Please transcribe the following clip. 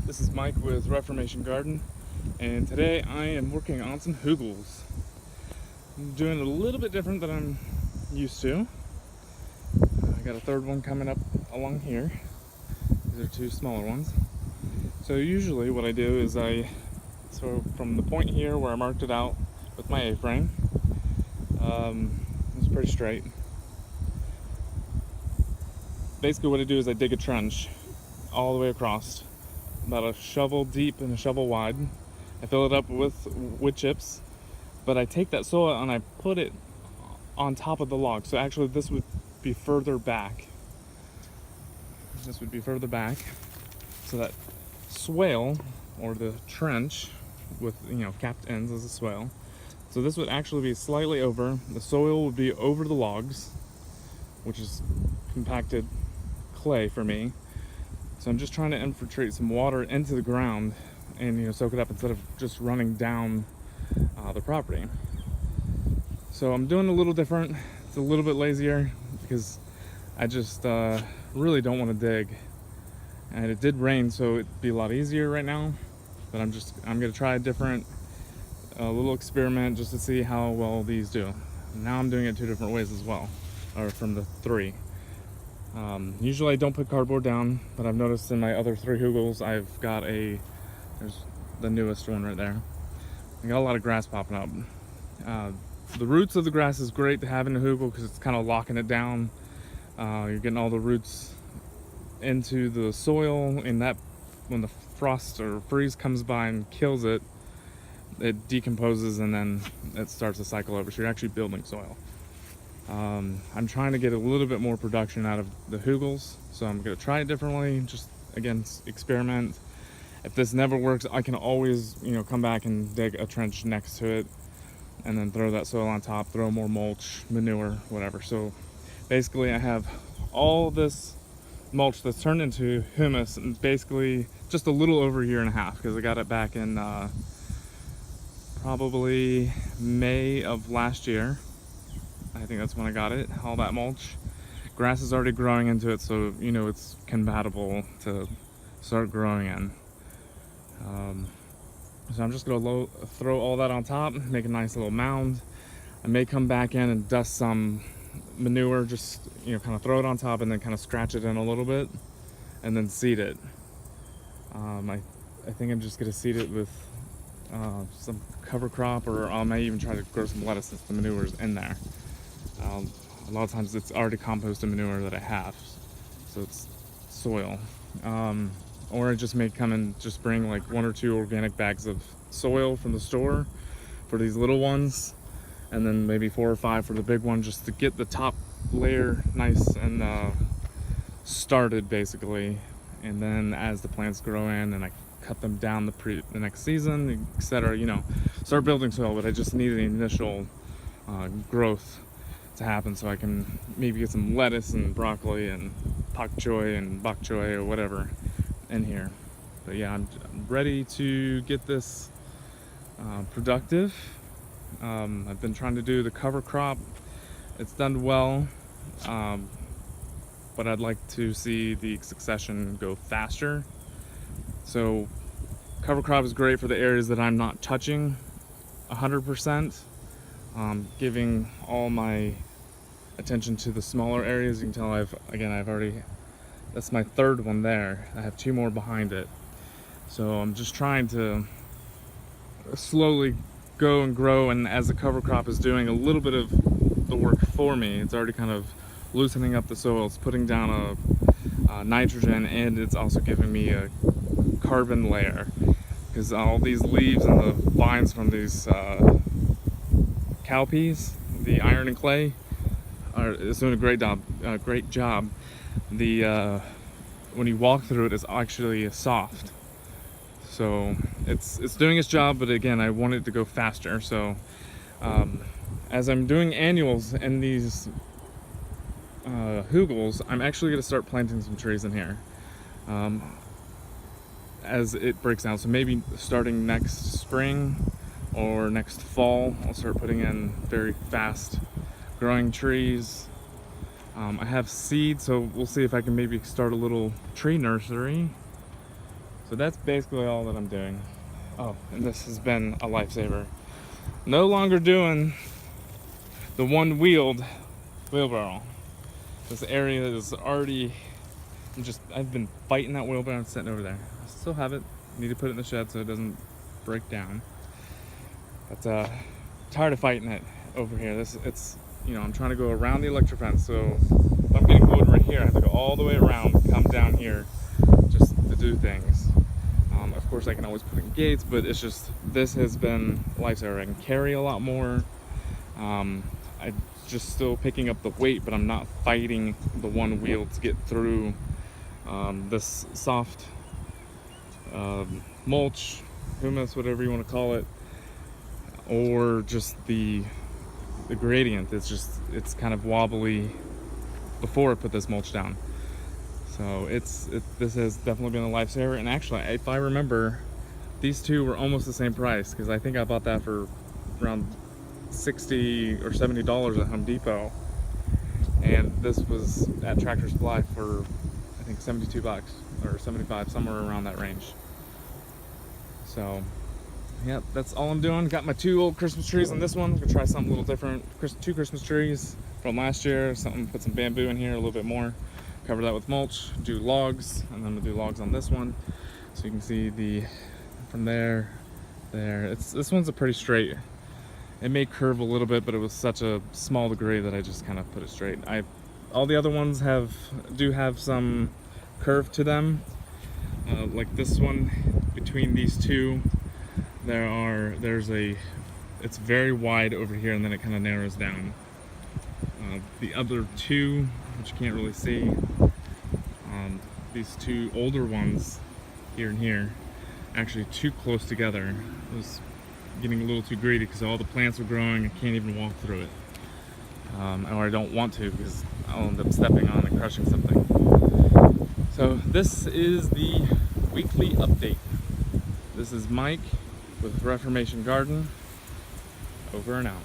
This is Mike with Reformation Garden, and today I am working on some hugels. I'm doing it a little bit different than I'm used to. I got a third one coming up along here. These are two smaller ones. So usually what I do is so from the point here where I marked it out with my A-frame, it's pretty straight. Basically what I do is I dig a trench all the way across, about a shovel deep and a shovel wide. I fill it up with wood chips, but I take that soil and I put it on top of the log. So actually this would be further back. This would be further back. So that swale, or the trench with, capped ends as a swale. So this would actually be slightly over. The soil would be over the logs, which is compacted clay for me. So I'm just trying to infiltrate some water into the ground and soak it up instead of just running down the property. So I'm doing a little different. It's a little bit lazier because I just really don't want to dig. And it did rain, so it'd be a lot easier right now. But I'm gonna try a different little experiment just to see how well these do. Now I'm doing it two different ways as well, or from the three. Usually I don't put cardboard down, but I've noticed in my other three hugels I've got there's the newest one right there. I got a lot of grass popping up. The roots of the grass is great to have in the hugel because it's kind of locking it down. You're getting all the roots into the soil, and that when the frost or freeze comes by and kills it, it decomposes and then it starts to cycle over. So you're actually building soil. I'm trying to get a little bit more production out of the hugels, so I'm going to try it differently. Just again, experiment. If this never works, I can always come back and dig a trench next to it and then throw that soil on top, throw more mulch, manure, whatever. So basically I have all this mulch that's turned into humus, and basically just a little over a year and a half, because I got it back in probably May of last year. I think that's when I got it, all that mulch. Grass is already growing into it, so it's compatible to start growing in. So I'm just gonna throw all that on top, make a nice little mound. I may come back in and dust some manure, just kind of throw it on top and then kind of scratch it in a little bit and then seed it. I think I'm just gonna seed it with some cover crop, or I may even try to grow some lettuce since the manure is in there. A lot of times it's already composted manure that I have, so it's soil. Or I just may come and just bring like 1 or 2 organic bags of soil from the store for these little ones, and then maybe 4 or 5 for the big one, just to get the top layer nice and started basically. And then as the plants grow in and I cut them down the next season, etc., start building soil. But I just need the initial growth to happen, so I can maybe get some lettuce and broccoli and pak choy and bok choy or whatever in here. But yeah, I'm ready to get this productive. I've been trying to do the cover crop. It's done well, but I'd like to see the succession go faster. So cover crop is great for the areas that I'm not touching 100%. Giving all my attention to the smaller areas. You can tell I've already, that's my third one there. I have 2 more behind it. So I'm just trying to slowly go and grow, and as the cover crop is doing a little bit of the work for me, it's already kind of loosening up the soil. It's putting down a nitrogen, and it's also giving me a carbon layer, because all these leaves and the vines from these cowpeas, the iron and clay, it's doing a great job. The when you walk through it, it's actually soft. So it's doing its job, but again, I want it to go faster. So as I'm doing annuals in these hugels, I'm actually going to start planting some trees in here as it breaks out. So maybe starting next spring or next fall, I'll start putting in very fast growing trees. I have seed, so we'll see if I can maybe start a little tree nursery. So that's basically all that I'm doing. Oh, and this has been a lifesaver. No longer doing the one-wheeled wheelbarrow. This area is already, I've been fighting that wheelbarrow sitting over there. I still have it. Need to put it in the shed so it doesn't break down. But tired of fighting it over here. I'm trying to go around the electric fence. So if I'm getting wood right here, I have to go all the way around, come down here, just to do things. Of course, I can always put in gates, but this has been a lifesaver. I can carry a lot more. I'm just still picking up the weight, but I'm not fighting the one wheel to get through this soft mulch, humus, whatever you want to call it, or just the gradient. It's kind of wobbly before I put this mulch down. So this has definitely been a lifesaver. And actually, if I remember, these two were almost the same price, because I think I bought that for around $60 or $70 at Home Depot, and this was at Tractor Supply for I think $72 or 75, somewhere around that range. So yeah, that's all I'm doing. Got my 2 old Christmas trees on this one. I'm gonna try something a little different. 2 Christmas trees from last year. Put some bamboo in here, a little bit more. Cover that with mulch. Do logs, and then I'm gonna do logs on this one, so you can see from there. This one's a pretty straight. It may curve a little bit, but it was such a small degree that I just kind of put it straight. All the other ones do have some curve to them. Like this one, between these two, it's very wide over here, and then it kind of narrows down. The other two, which you can't really see, these 2 older ones, here and here, actually too close together. It was getting a little too greedy because all the plants were growing. I can't even walk through it, or I don't want to, because I'll end up stepping on and crushing something. So this is the weekly update. This is Mike with Reformation Garden, over and out.